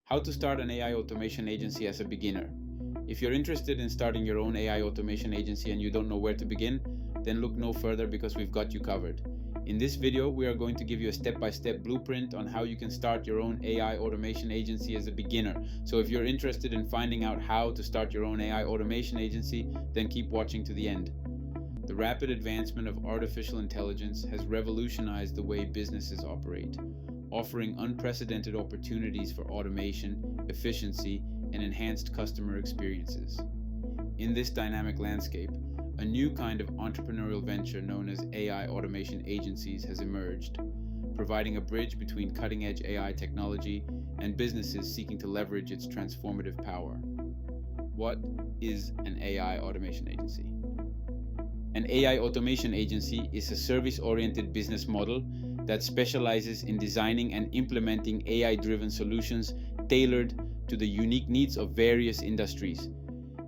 How to start an AI automation agency as a beginner. If you're interested in starting your own AI automation agency and you don't know where to begin, then look no further because we've got you covered. In this video, we are going to give you a step-by-step blueprint on how you can start your own AI automation agency as a beginner. So if you're interested in finding out how to start your own AI automation agency, then keep watching to the end. The rapid advancement of artificial intelligence has revolutionized the way businesses operate, offering unprecedented opportunities for automation, efficiency, and enhanced customer experiences. In this dynamic landscape, a new kind of entrepreneurial venture known as AI automation agencies has emerged, providing a bridge between cutting-edge AI technology and businesses seeking to leverage its transformative power. What is an AI automation agency? An AI automation agency is a service-oriented business model that specializes in designing and implementing AI-driven solutions tailored to the unique needs of various industries.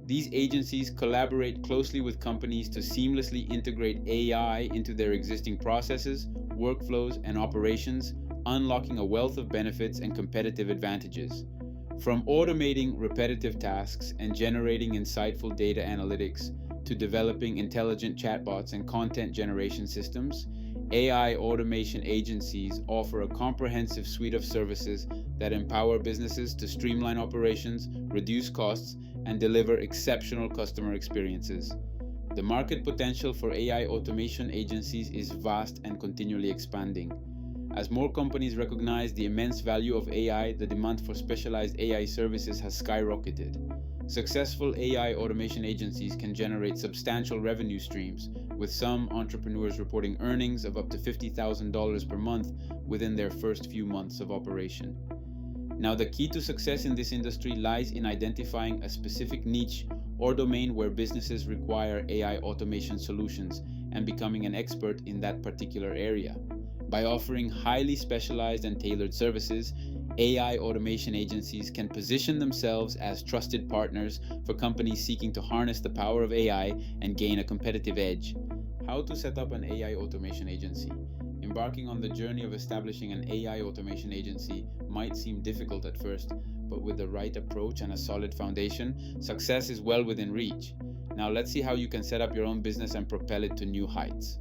These agencies collaborate closely with companies to seamlessly integrate AI into their existing processes, workflows, and operations, unlocking a wealth of benefits and competitive advantages. From automating repetitive tasks and generating insightful data analytics to developing intelligent chatbots and content generation systems, AI automation agencies offer a comprehensive suite of services that empower businesses to streamline operations, reduce costs, and deliver exceptional customer experiences. The market potential for AI automation agencies is vast and continually expanding. As more companies recognize the immense value of AI, the demand for specialized AI services has skyrocketed. Successful AI automation agencies can generate substantial revenue streams, with some entrepreneurs reporting earnings of up to $50,000 per month within their first few months of operation. Now, the key to success in this industry lies in identifying a specific niche or domain where businesses require AI automation solutions and becoming an expert in that particular area. By offering highly specialized and tailored services, AI automation agencies can position themselves as trusted partners for companies seeking to harness the power of AI and gain a competitive edge. How to set up an AI automation agency? Embarking on the journey of establishing an AI automation agency might seem difficult at first, but with the right approach and a solid foundation, success is well within reach. Now let's see how you can set up your own business and propel it to new heights.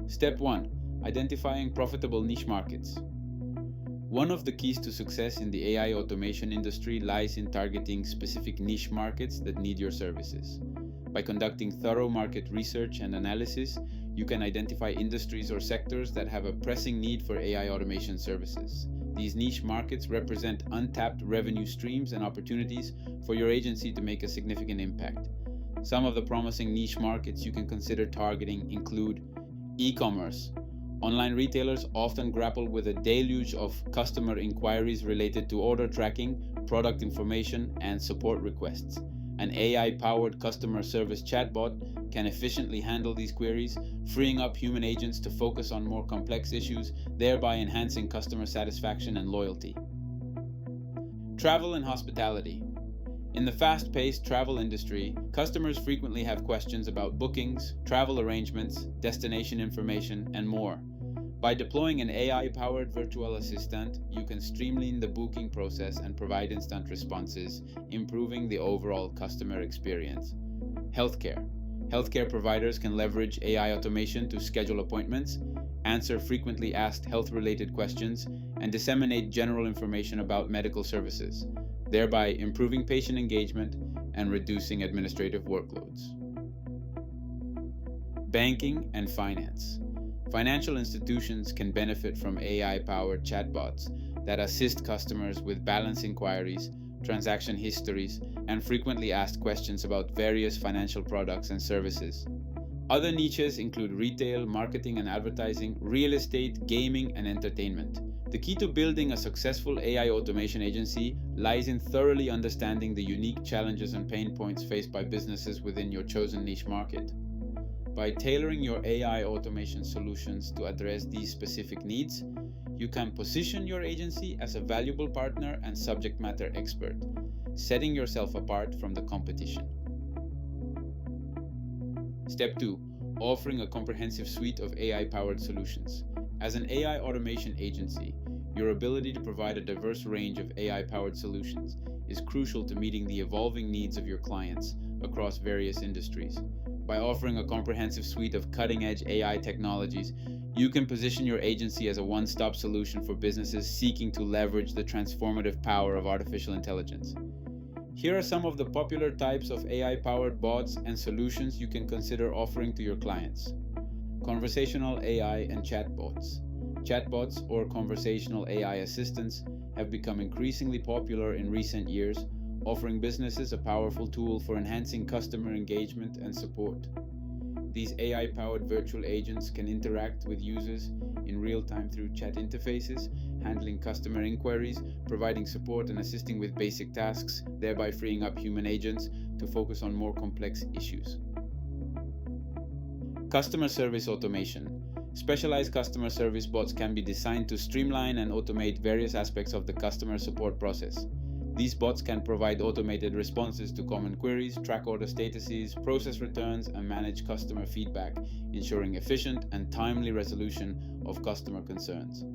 Step 1. Identifying profitable niche markets. One of the keys to success in the AI automation industry lies in targeting specific niche markets that need your services. By conducting thorough market research and analysis, you can identify industries or sectors that have a pressing need for AI automation services. These niche markets represent untapped revenue streams and opportunities for your agency to make a significant impact. Some of the promising niche markets you can consider targeting include e-commerce. Online retailers often grapple with a deluge of customer inquiries related to order tracking, product information, and support requests. An AI-powered customer service chatbot can efficiently handle these queries, freeing up human agents to focus on more complex issues, thereby enhancing customer satisfaction and loyalty. Travel and hospitality. In the fast-paced travel industry, customers frequently have questions about bookings, travel arrangements, destination information, and more. By deploying an AI-powered virtual assistant, you can streamline the booking process and provide instant responses, improving the overall customer experience. Healthcare. Healthcare providers can leverage AI automation to schedule appointments, answer frequently asked health-related questions, and disseminate general information about medical services, thereby improving patient engagement and reducing administrative workloads. Banking and finance. Financial institutions can benefit from AI-powered chatbots that assist customers with balance inquiries, transaction histories, and frequently asked questions about various financial products and services. Other niches include retail, marketing and advertising, real estate, gaming, and entertainment. The key to building a successful AI automation agency lies in thoroughly understanding the unique challenges and pain points faced by businesses within your chosen niche market. By tailoring your AI automation solutions to address these specific needs, you can position your agency as a valuable partner and subject matter expert, setting yourself apart from the competition. Step 2. Offering a comprehensive suite of AI-powered solutions. As an AI automation agency, Your ability to provide a diverse range of AI-powered solutions is crucial to meeting the evolving needs of your clients across various industries. By offering a comprehensive suite of cutting-edge AI technologies, you can position your agency as a one-stop solution for businesses seeking to leverage the transformative power of artificial intelligence. Here are some of the popular types of AI-powered bots and solutions you can consider offering to your clients. Conversational AI and chatbots. Chatbots, or conversational AI assistants, have become increasingly popular in recent years, offering businesses a powerful tool for enhancing customer engagement and support. These AI-powered virtual agents can interact with users in real time through chat interfaces, handling customer inquiries, providing support and assisting with basic tasks, thereby freeing up human agents to focus on more complex issues. Customer service automation. Specialized customer service bots can be designed to streamline and automate various aspects of the customer support process. These bots can provide automated responses to common queries, track order statuses, process returns, and manage customer feedback, ensuring efficient and timely resolution of customer concerns.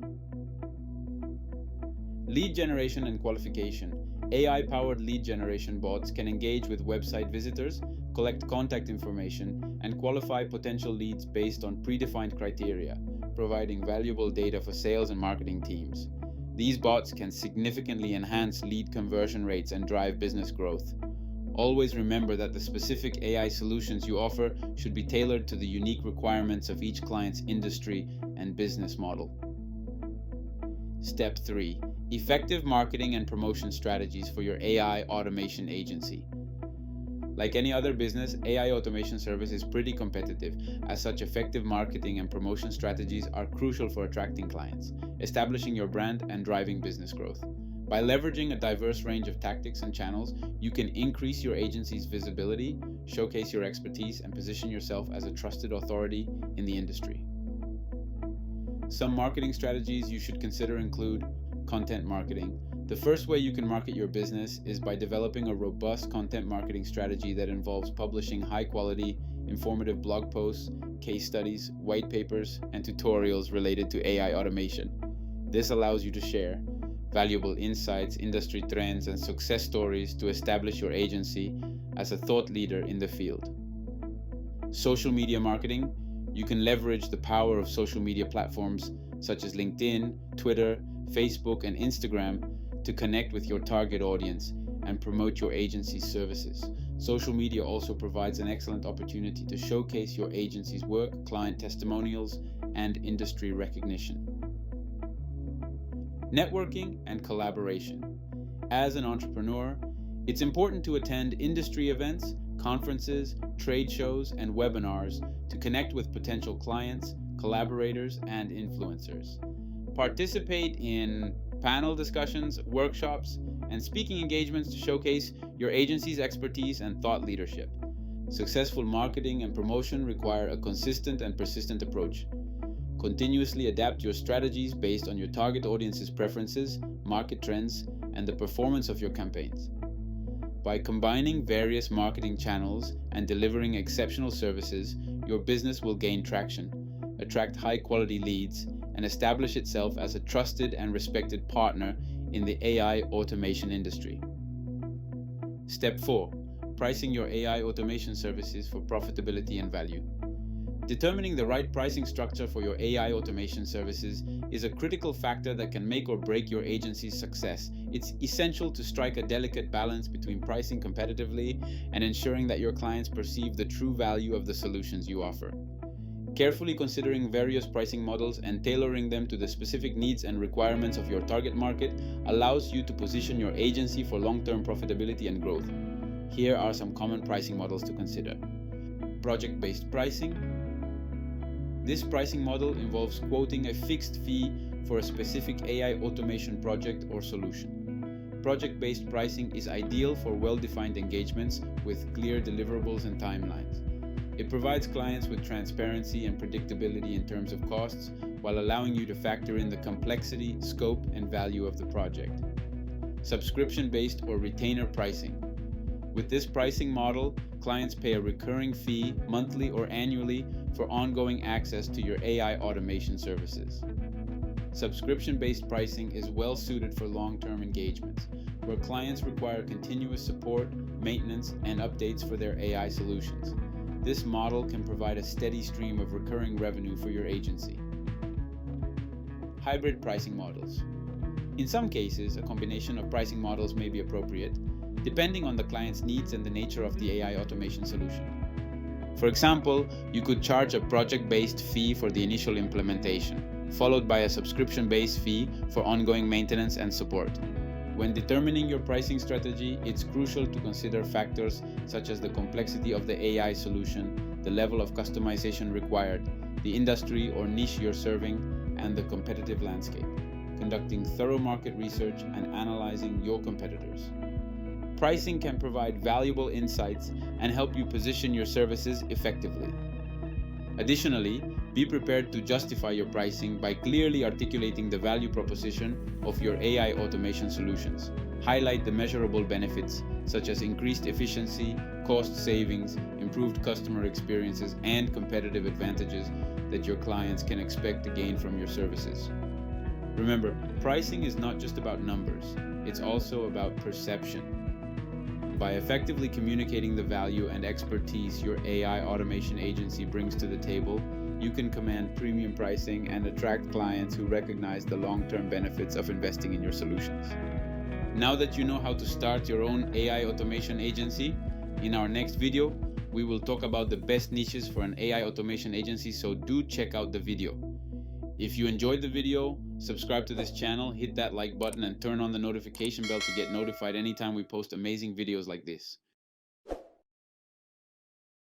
Lead generation and qualification. AI-powered lead generation bots can engage with website visitors, collect contact information, and qualify potential leads based on predefined criteria, providing valuable data for sales and marketing teams. These bots can significantly enhance lead conversion rates and drive business growth. Always remember that the specific AI solutions you offer should be tailored to the unique requirements of each client's industry and business model. Step 3. Effective marketing and promotion strategies for your AI automation agency. Like any other business, AI automation service is pretty competitive. As such, effective marketing and promotion strategies are crucial for attracting clients, establishing your brand, and driving business growth. By leveraging a diverse range of tactics and channels, you can increase your agency's visibility, showcase your expertise, and position yourself as a trusted authority in the industry. Some marketing strategies you should consider include content marketing. The first way you can market your business is by developing a robust content marketing strategy that involves publishing high-quality, informative blog posts, case studies, white papers, and tutorials related to AI automation. This allows you to share valuable insights, industry trends, and success stories to establish your agency as a thought leader in the field. Social media marketing. You can leverage the power of social media platforms such as LinkedIn, Twitter, Facebook, and Instagram to connect with your target audience and promote your agency's services. Social media also provides an excellent opportunity to showcase your agency's work, client testimonials, and industry recognition. Networking and collaboration. As an entrepreneur, it's important to attend industry events, conferences, trade shows, and webinars to connect with potential clients, collaborators, and influencers. Participate in panel discussions, workshops, and speaking engagements to showcase your agency's expertise and thought leadership. Successful marketing and promotion require a consistent and persistent approach. Continuously adapt your strategies based on your target audience's preferences, market trends, and the performance of your campaigns. By combining various marketing channels and delivering exceptional services, your business will gain traction, attract high-quality leads, and establish itself as a trusted and respected partner in the AI automation industry. Step 4. Pricing your AI automation services for profitability and value. Determining the right pricing structure for your AI automation services is a critical factor that can make or break your agency's success. It's essential to strike a delicate balance between pricing competitively and ensuring that your clients perceive the true value of the solutions you offer. Carefully considering various pricing models and tailoring them to the specific needs and requirements of your target market allows you to position your agency for long-term profitability and growth. Here are some common pricing models to consider. Project-based pricing. This pricing model involves quoting a fixed fee for a specific AI automation project or solution. Project-based pricing is ideal for well-defined engagements with clear deliverables and timelines. It provides clients with transparency and predictability in terms of costs, while allowing you to factor in the complexity, scope, and value of the project. Subscription-based or retainer pricing. With this pricing model, clients pay a recurring fee, monthly or annually, for ongoing access to your AI automation services. Subscription-based pricing is well suited for long-term engagements, where clients require continuous support, maintenance, and updates for their AI solutions. This model can provide a steady stream of recurring revenue for your agency. Hybrid pricing models. In some cases, a combination of pricing models may be appropriate, depending on the client's needs and the nature of the AI automation solution. For example, you could charge a project-based fee for the initial implementation, followed by a subscription-based fee for ongoing maintenance and support. When determining your pricing strategy, it's crucial to consider factors such as the complexity of the AI solution, the level of customization required, the industry or niche you're serving, and the competitive landscape, conducting thorough market research and analyzing your competitors. Pricing can provide valuable insights and help you position your services effectively. Additionally, be prepared to justify your pricing by clearly articulating the value proposition of your AI automation solutions. Highlight the measurable benefits, such as increased efficiency, cost savings, improved customer experiences, and competitive advantages that your clients can expect to gain from your services. Remember, pricing is not just about numbers, it's also about perception. By effectively communicating the value and expertise your AI automation agency brings to the table, you can command premium pricing and attract clients who recognize the long-term benefits of investing in your solutions. Now that you know how to start your own AI automation agency, in our next video, we will talk about the best niches for an AI automation agency, so do check out the video. If you enjoyed the video, subscribe to this channel, hit that like button, and turn on the notification bell to get notified anytime we post amazing videos like this.